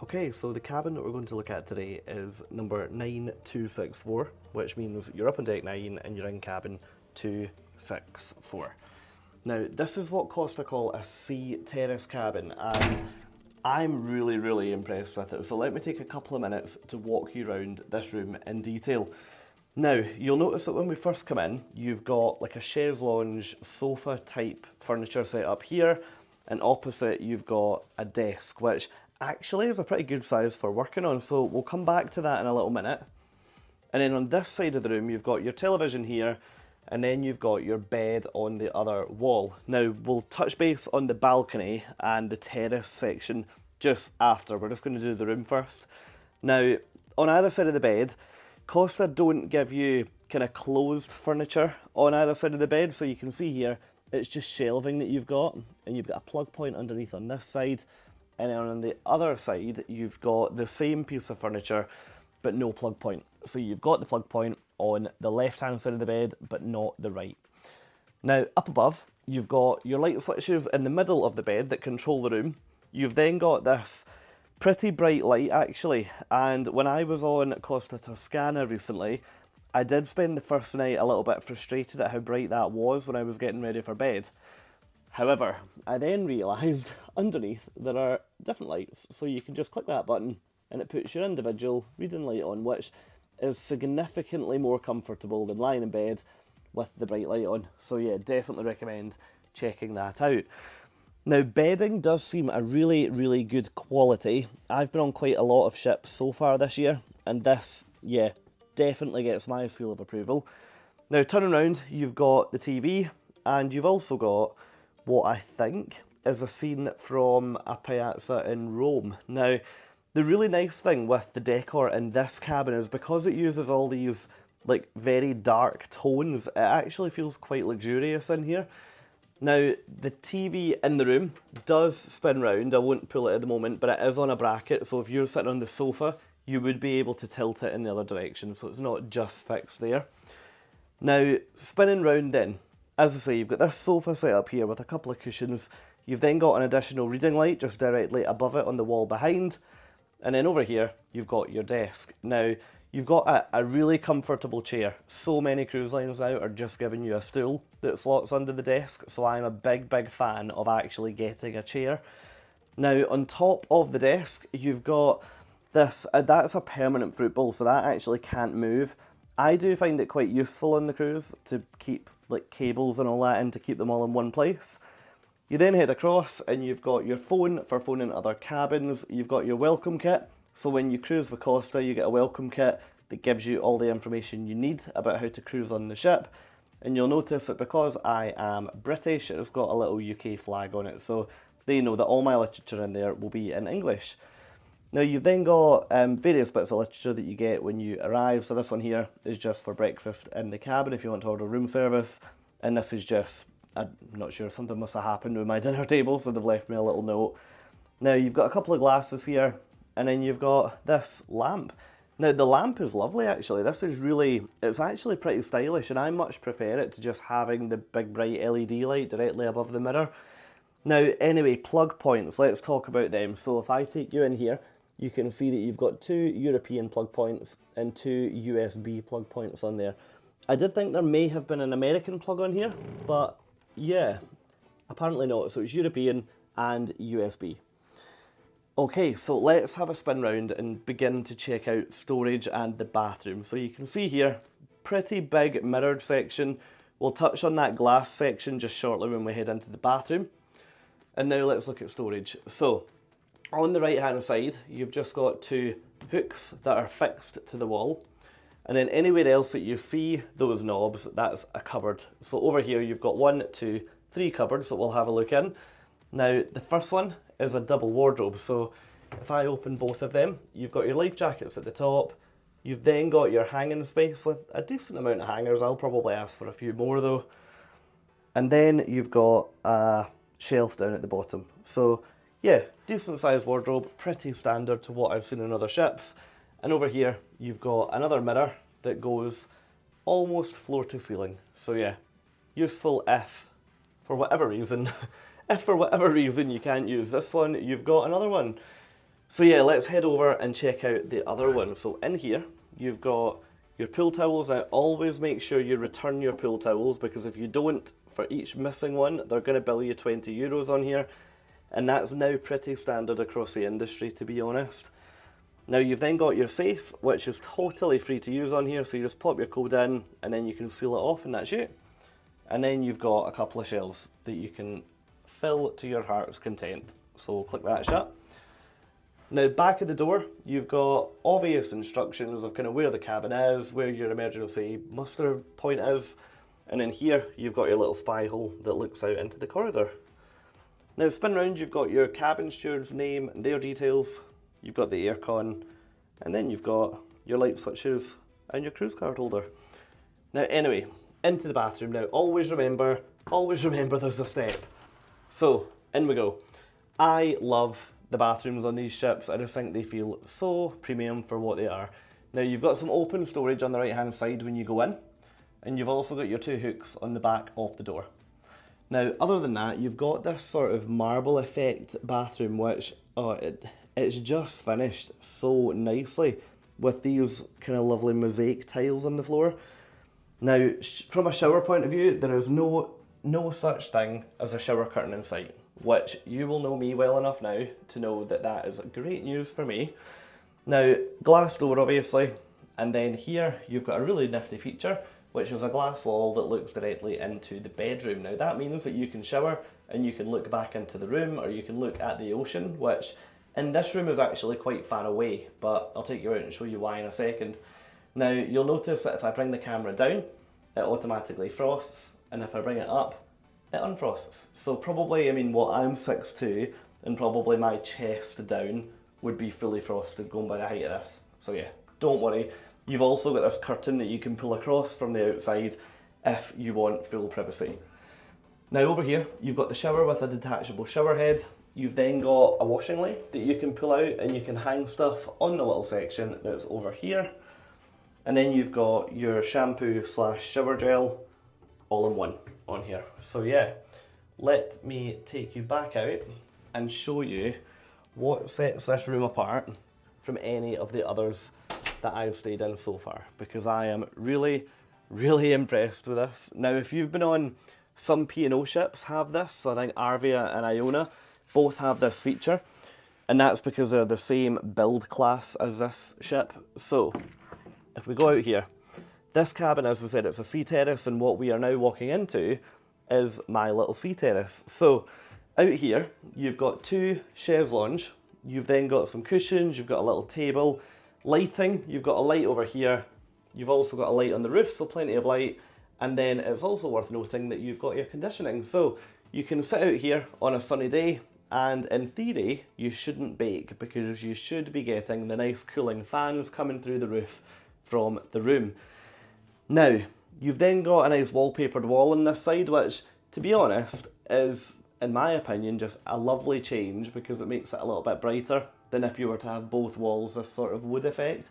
Okay, so the cabin that we're going to look at today is number 9264, which means you're up on deck 9 and you're in cabin 264. Now, this is what Costa call a Sea Terrace cabin, and I'm really impressed with it. So let me take a couple of minutes to walk you around this room in detail. Now, you'll notice that when we first come in, you've got like a chaise lounge sofa type furniture set up here, and opposite you've got a desk, which actually is a pretty good size for working on, so we'll come back to that in a little minute. And then on this side of the room, you've got your television here, and then you've got your bed on the other wall. Now, we'll touch base on the balcony and the terrace section just after. We're just going to do the room first. Now, on either side of the bed, Costa don't give you kind of closed furniture on either side of the bed, so you can see here, it's just shelving that you've got, and you've got a plug point underneath on this side, and then on the other side, you've got the same piece of furniture, but no plug point. So you've got the plug point on the left-hand side of the bed, but not the right. Now, up above, you've got your light switches in the middle of the bed that control the room. You've then got this pretty bright light, actually, and when I was on Costa Toscana recently, I did spend the first night a little bit frustrated at how bright that was when I was getting ready for bed. However, I then realised underneath there are different lights, so you can just click that button and it puts your individual reading light on, which is significantly more comfortable than lying in bed with the bright light on. So yeah, definitely recommend checking that out. Now, bedding does seem a really good quality. I've been on quite a lot of ships so far this year, and this, yeah, definitely gets my seal of approval. Now, turning around, you've got the TV, and you've also got what I think is a scene from a piazza in Rome. Now, the really nice thing with the decor in this cabin is because it uses all these like very dark tones, it actually feels quite luxurious in here. Now, the TV in the room does spin round. I won't pull it at the moment, but it is on a bracket, so if you're sitting on the sofa, you would be able to tilt it in the other direction, so it's not just fixed there. Now, spinning round then, as I say, you've got this sofa set up here with a couple of cushions. You've then got an additional reading light just directly above it on the wall behind. And then over here, you've got your desk. Now, you've got a really comfortable chair. So many cruise lines now are just giving you a stool that slots under the desk, so I'm a big fan of actually getting a chair. Now, on top of the desk, you've got this, that's a permanent fruit bowl, so that actually can't move. I do find it quite useful on the cruise to keep like cables and all that in to keep them all in one place. You then head across and you've got your phone for phoning other cabins. You've got your welcome kit. So when you cruise with Costa, you get a welcome kit that gives you all the information you need about how to cruise on the ship. And you'll notice that because I am British, it's got a little UK flag on it. So they know that all my literature in there will be in English. Now, you've then got various bits of literature that you get when you arrive. So this one here is just for breakfast in the cabin if you want to order room service. And this is just, I'm not sure, something must have happened with my dinner table, so they've left me a little note. Now, you've got a couple of glasses here, and then you've got this lamp. Now, the lamp is lovely, actually. This is really, it's actually pretty stylish, and I much prefer it to just having the big bright LED light directly above the mirror. Now, anyway, plug points, let's talk about them. So if I take you in here, you can see that you've got 2 European plug points and 2 USB plug points on there. I did think there may have been an American plug on here, but yeah, apparently not. So it's European and USB. Okay, so let's have a spin round and begin to check out storage and the bathroom. So you can see here, pretty big mirrored section. We'll touch on that glass section just shortly when we head into the bathroom. And now let's look at storage. So on the right hand side, you've just got 2 hooks that are fixed to the wall. And then anywhere else that you see those knobs, that's a cupboard. So over here you've got 1, 2, 3 cupboards that we'll have a look in. Now, the first one is a double wardrobe. So if I open both of them, you've got your life jackets at the top. You've then got your hanging space with a decent amount of hangers. I'll probably ask for a few more though. And then you've got a shelf down at the bottom. So yeah, decent sized wardrobe, pretty standard to what I've seen on other ships. And over here, you've got another mirror that goes almost floor to ceiling. So yeah, useful if, for whatever reason, if for whatever reason you can't use this one, you've got another one. So yeah, let's head over and check out the other one. So in here, you've got your pool towels. Now always make sure you return your pool towels, because if you don't, for each missing one, they're going to bill you €20 on here. And that's now pretty standard across the industry, to be honest. Now you've then got your safe, which is totally free to use on here. So you just pop your code in and then you can seal it off and that's it. And then you've got a couple of shelves that you can fill to your heart's content. So click that shut. Now back at the door, you've got obvious instructions of kind of where the cabin is, where your emergency muster point is, and then here you've got your little spy hole that looks out into the corridor. Now spin round, you've got your cabin steward's name and their details, you've got the aircon, and then you've got your light switches and your cruise card holder. Now anyway, into the bathroom. Now always remember there's a step. So in we go. I love the bathrooms on these ships. I just think they feel so premium for what they are. Now you've got some open storage on the right hand side when you go in, and you've also got your two hooks on the back of the door. Now other than that, you've got this sort of marble effect bathroom, which it's just finished so nicely with these kind of lovely mosaic tiles on the floor. Now from a shower point of view, there is no such thing as a shower curtain in sight, which you will know me well enough now to know that that is great news for me. Now, glass door obviously, and then here you've got a really nifty feature, which is a glass wall that looks directly into the bedroom. Now that means that you can shower and you can look back into the room, or you can look at the ocean, which in this room is actually quite far away, but I'll take you out and show you why in a second. Now you'll notice that if I bring the camera down, it automatically frosts, and if I bring it up, it unfrosts. So probably, I mean, what I'm 6'2", and probably my chest down would be fully frosted going by the height of this. So yeah, don't worry. You've also got this curtain that you can pull across from the outside if you want full privacy. Now over here, you've got the shower with a detachable shower head. You've then got a washing line that you can pull out and you can hang stuff on the little section that's over here. And then you've got your shampoo / shower gel all in one on here. So yeah, let me take you back out and show you what sets this room apart from any of the others that I've stayed in so far, because I am really impressed with this. Now if you've been on, some P&O ships have this, so I think Arvia and Iona both have this feature, and that's because they're the same build class as this ship. So if we go out here, this cabin, as we said, it's a Sea Terrace, and what we are now walking into is my little Sea Terrace. So out here, you've got two chaise lounge, you've then got some cushions, you've got a little table, lighting, you've got a light over here, you've also got a light on the roof, so plenty of light, and then it's also worth noting that you've got air conditioning. So you can sit out here on a sunny day, and in theory, you shouldn't bake, because you should be getting the nice cooling fans coming through the roof from the room. Now, you've then got a nice wallpapered wall on this side, which, to be honest, is, in my opinion, just a lovely change, because it makes it a little bit brighter than if you were to have both walls this sort of wood effect.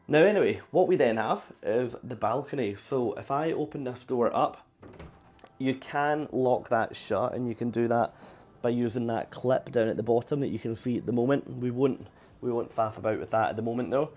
Now anyway, what we then have is the balcony. So if I open this door up, you can lock that shut, and you can do that by using that clip down at the bottom that you can see at the moment. We won't faff about with that at the moment though.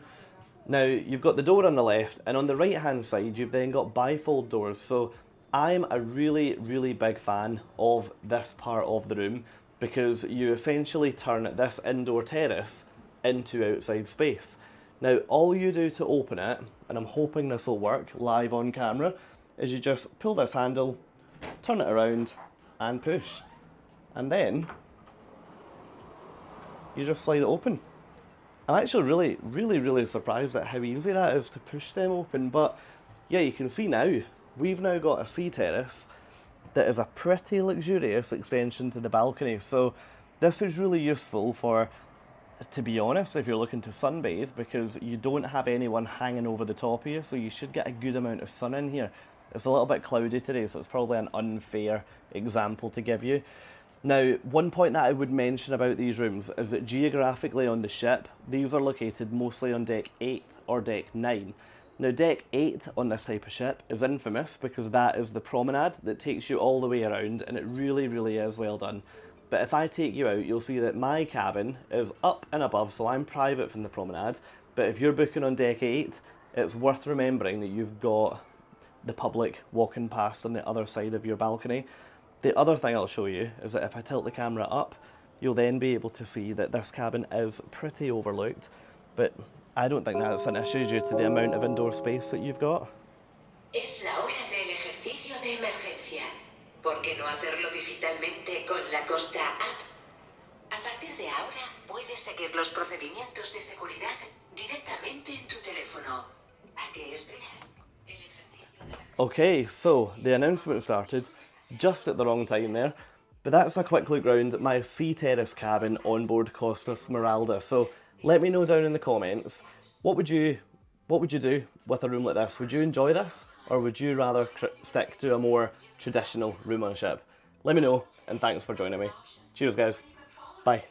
Now you've got the door on the left, and on the right hand side you've then got bifold doors. So I'm a really big fan of this part of the room, because you essentially turn this indoor terrace into outside space. Now all you do to open it, and I'm hoping this will work live on camera, is you just pull this handle, turn it around and push, and then you just slide it open. I'm actually really surprised at how easy that is to push them open. But yeah, you can see now, we've now got a Sea Terrace that is a pretty luxurious extension to the balcony. So this is really useful for, to be honest, if you're looking to sunbathe, because you don't have anyone hanging over the top of you, so you should get a good amount of sun in here. It's a little bit cloudy today, so it's probably an unfair example to give you. Now, one point that I would mention about these rooms is that geographically on the ship, these are located mostly on deck 8 or deck 9. Now, deck 8 on this type of ship is infamous because that is the promenade that takes you all the way around, and it really is well done. But if I take you out, you'll see that my cabin is up and above, so I'm private from the promenade. But if you're booking on deck 8, it's worth remembering that you've got the public walking past on the other side of your balcony. The other thing I'll show you is that if I tilt the camera up, you'll then be able to see that this cabin is pretty overlooked, but I don't think that's an issue due to the amount of indoor space that you've got. Es la hora del ejercicio de emergencia. ¿Por qué no hacerlo digitalmente con la Costa App? A partir de ahora, puedes seguir los procedimientos de seguridad directamente en tu teléfono. ¿A qué esperas? El ejercicio de la... Okay, so the announcement started just at the wrong time there, but that's a quick look round at my Sea Terrace cabin on board Costa Smeralda. So let me know down in the comments, what would you do with a room like this? Would you enjoy this, or would you rather stick to a more traditional room on a ship? Let me know, and thanks for joining me. Cheers guys, bye.